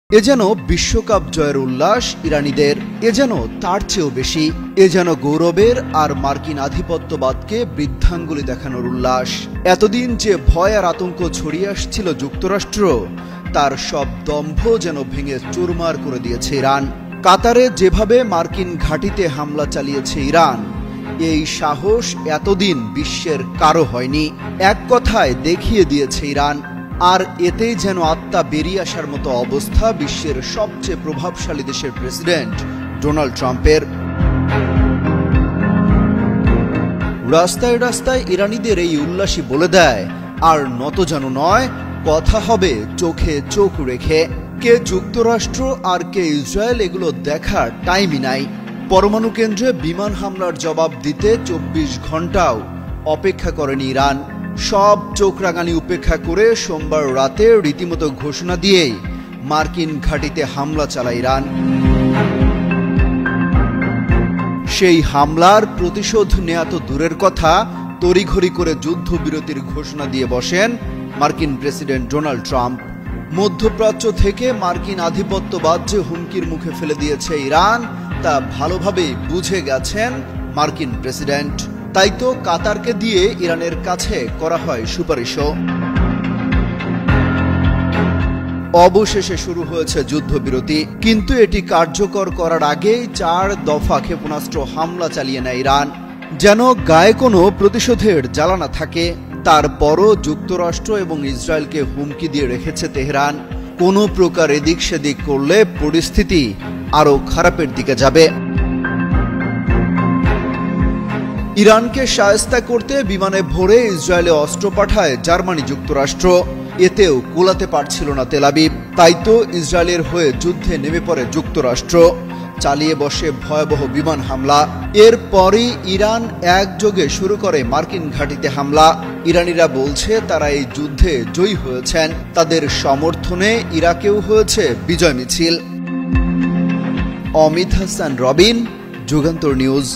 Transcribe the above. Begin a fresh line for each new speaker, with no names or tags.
এ যেন বিশ্বকাপ জয়ের উল্লাস ইরানিদের, এ যেন তার চেয়েও বেশি, এ যেন গৌরবের আর মার্কিন আধিপত্যবাদকে বৃদ্ধাঙ্গুলি দেখানোর উল্লাস। এতদিন যে ভয় আর আতঙ্ক ছড়িয়ে আসছিল যুক্তরাষ্ট্র, তার সব দম্ভ যেন ভেঙে চুরমার করে দিয়েছে ইরান। কাতারে যেভাবে মার্কিন ঘাঁটিতে হামলা চালিয়েছে ইরান, এই সাহস এতদিন বিশ্বের কারো হয়নি। এক কথায় দেখিয়ে দিয়েছে ইরান। আর এতেই যেন আত্মা বেরিয়ে আসার মতো অবস্থা বিশ্বের সবচেয়ে প্রভাবশালী দেশের প্রেসিডেন্ট ডোনাল্ড ট্রাম্পের। রাস্তায় রাস্তায় ইরানিদের এই উল্লাসই বলে দেয়, আর নত যেন নয়, কথা হবে চোখে চোখ রেখে। কে যুক্তরাষ্ট্র আর কে ইসরায়েল, এগুলো দেখার টাইমই নাই। পরমাণু কেন্দ্রে বিমান হামলার জবাব দিতে 24 ঘন্টাও অপেক্ষা করেনি ইরান। সব চোখ রাঙানি উপেক্ষা করে সোমবার রাতে রীতিমতো ঘোষণা দিয়েই মার্কিন ঘাঁটিতে হামলা চালায় ইরান। সেই হামলার প্রতিশোধ নেওয়া তো দূরের কথা, তড়িঘড়ি করে যুদ্ধবিরতির ঘোষণা দিয়ে বসেন মার্কিন প্রেসিডেন্ট ডোনাল্ড ট্রাম্প। মধ্যপ্রাচ্য থেকে মার্কিন আধিপত্যবাদ যে হুমকির মুখে ফেলে দিয়েছে ইরান, তা ভালোভাবেই বুঝে গেছেন মার্কিন প্রেসিডেন্ট। তাই তো কাতারকে দিয়ে ইরানের কাছে করা হয় সুপারিশও। অবশেষে শুরু হয়েছে যুদ্ধবিরতি, কিন্তু এটি কার্যকর করার আগেই 4 দফা ক্ষেপণাস্ত্র হামলা চালিয়ে নেয় ইরান, যেন গায়ে কোনো প্রতিশোধের জ্বালা না থাকে। তারপরও যুক্তরাষ্ট্র এবং ইসরায়েলকে হুমকি দিয়ে রেখেছে তেহরান, কোনো প্রকার এদিক সেদিক করলে পরিস্থিতি আরও খারাপের দিকে যাবে। ইরানকে শায়েস্তা করতে বিমানে ভরে ইসরায়েলে অস্ত্র পাঠায় জার্মানি যুক্তরাষ্ট্র। এতেও কুলাতে পারছিল না তেল আবিব। তাই তো ইসরায়েলের হয়ে যুদ্ধে নেমে পড়ে যুক্তরাষ্ট্র, চালিয়ে বসে ভয়াবহ বিমান হামলা। এরপরই ইরান একযোগে শুরু করে মার্কিন ঘাঁটিতে হামলা। ইরানিরা বলছে তারা এই যুদ্ধে জয়ী হয়েছেন, তাদের সমর্থনে ইরাকেও হয়েছে বিজয় মিছিল। অমিত হাসান রবিন, যুগান্তর নিউজ।